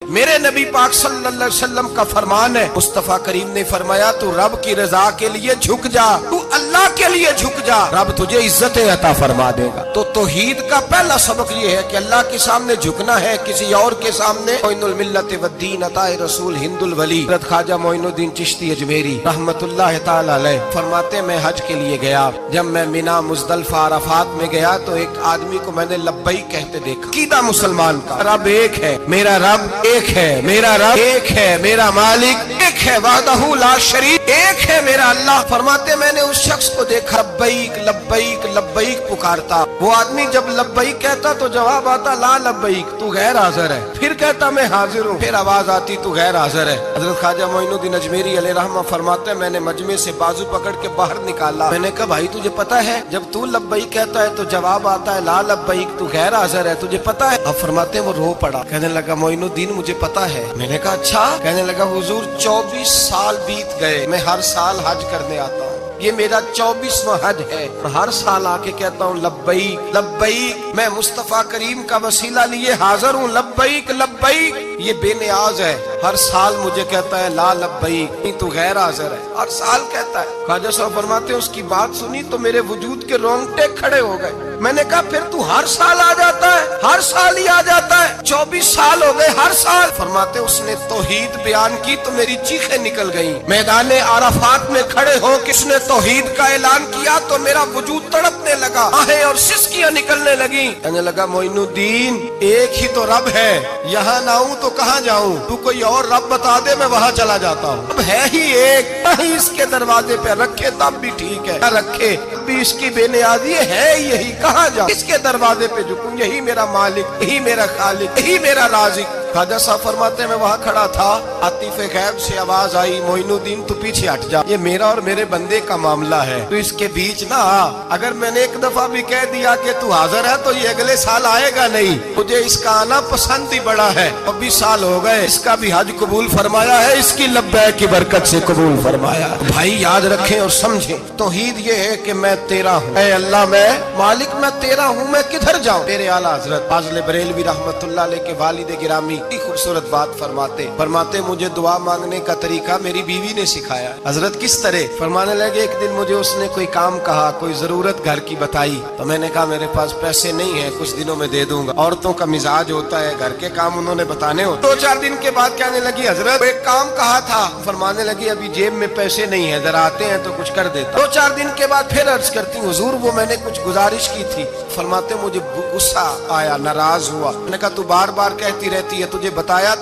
میرے نبی پاک صلی اللہ علیہ وسلم کا فرمان ہے، مصطفیٰ کریم نے فرمایا تو رب کی رضا کے لیے جھک جا، تو اللہ کے لیے جھک جا، رب تجھے عزت عطا فرما دے گا۔ تو توحید کا پہلا سبق یہ ہے کہ اللہ کے سامنے جھکنا ہے، کسی اور کے سامنے۔ معین الملت والدین عطا رسول ہند الولی حضرت خواجہ معین الدین چشتی اجمیری رحمت اللہ تعالی علیہ فرماتے میں حج کے لیے گیا، جب میں مینا مزدلفہ عرفات میں گیا تو ایک آدمی کو میں نے لبیک کہتے دیکھا۔ عقیدہ مسلمان کا رب ایک ہے، میرا رب ایک ہے، میرا رب ایک ہے، میرا مالک ایک ہے، وحدہ لا شریک ایک ہے میرا اللہ۔ فرماتے میں نے اس شخص کو دیکھا لبیک لبیک لبیک پکارتا، وہ آدمی جب لبیک کہتا تو جواب آتا لا لبیک، تو غیر حاضر ہے، پھر کہتا میں حاضر ہوں، پھر آواز آتی تو غیر حاضر ہے۔ حضرت خواجہ معین الدین اجمیری علیہ رحمہ فرماتے میں نے مجمع سے بازو پکڑ کے باہر نکالا، میں نے کہا بھائی تجھے پتا ہے جب تو لبیک کہتا ہے تو جواب آتا ہے لا لبیک، تو غیر حاضر ہے، تجھے پتا ہے؟ اب فرماتے وہ رو پڑا، کہنے لگا معین الدین مجھے پتا ہے۔ میں نے کہا اچھا؟ کہنے لگا حضور 24 سال بیت گئے، میں ہر سال حج کرنے آتا ہوں، یہ میرا 24واں حج ہے، اور ہر سال آ کے کہتا ہوں لبیک لبیک، میں مصطفیٰ کریم کا وسیلہ لیے حاضر ہوں، لبیک لبیک۔ یہ بے نیاز ہے، ہر سال مجھے کہتا ہے لا لبیک، تو غیر حاضر ہے، ہر سال کہتا ہے۔ خواجہ صاحب فرماتے ہیں اس کی بات سنی تو میرے وجود کے رونگٹے کھڑے ہو گئے۔ میں نے کہا پھر تو ہر سال آ جاتا ہے؟ ہر سال ہی آ جاتا ہے، 24 سال ہو گئے ہر سال۔ فرماتے اس نے توحید بیان کی تو میری چیخیں نکل گئیں، میدان عرفات میں کھڑے ہو کے اس نے توحید کا اعلان کیا تو میرا وجود تڑپنے لگا، آہیں اور سسکیاں نکلنے لگیں۔ کہنے لگا معین الدین ایک ہی تو رب ہے، یہاں نہ ہوں تو کہاں جاؤں، تو کوئی اور رب بتا دے میں وہاں چلا جاتا ہوں۔ اب ہے ہی ایک، کہیں اس کے دروازے پہ رکھے تب بھی ٹھیک ہے، نہ رکھے بھی اس کی بے نیازی ہے یہی، کہاں جاؤں، اس کے دروازے پہ جھکوں، یہی میرا مالک، یہی میرا خالق، یہی میرا رازق۔ خواجہ صاحب فرماتے ہیں میں وہاں کھڑا تھا، عاطف غیب سے آواز آئی معین الدین تو پیچھے ہٹ جا، یہ میرا اور میرے بندے کا معاملہ ہے، تو اس کے بیچ نہ آ، اگر میں نے ایک دفعہ بھی کہہ دیا کہ تو حاضر ہے تو یہ اگلے سال آئے گا نہیں، مجھے اس کا آنا پسند ہی بڑا ہے، 24 سال ہو گئے، اس کا بھی حج قبول فرمایا ہے، اس کی لبیک کی برکت سے قبول فرمایا۔ بھائی یاد رکھیں اور سمجھیں، توحید یہ ہے کہ میں تیرا ہوں، اے اللہ میں مالک میں تیرا ہوں، میں کدھر جاؤں؟ میرے اعلیٰ حضرت فاضل بریلوی رحمت اللہ علیہ کے والد گرامی خوبصورت بات فرماتے مجھے دعا مانگنے کا طریقہ میری بیوی نے سکھایا۔ حضرت کس طرح؟ فرمانے لگے ایک دن مجھے اس نے کوئی کام کہا، کوئی ضرورت گھر کی بتائی، تو میں نے کہا میرے پاس پیسے نہیں ہیں، کچھ دنوں میں دے دوں گا۔ عورتوں کا مزاج ہوتا ہے، گھر کے کام انہوں نے بتانے ہوتے۔ 2-4 دن کے بعد کہنے لگی حضرت ایک کام کہا تھا، فرمانے لگی ابھی جیب میں پیسے نہیں ہیں، ذرا آتے ہیں تو کچھ کر دیتا۔ 2-4 دن کے بعد پھر عرض کرتی حضور وہ میں نے کچھ گزارش کی تھی۔ فرماتے مجھے غصہ آیا، ناراض ہوا، میں نے کہا تو بار بار کہتی رہتی ہے، تجھے بتایا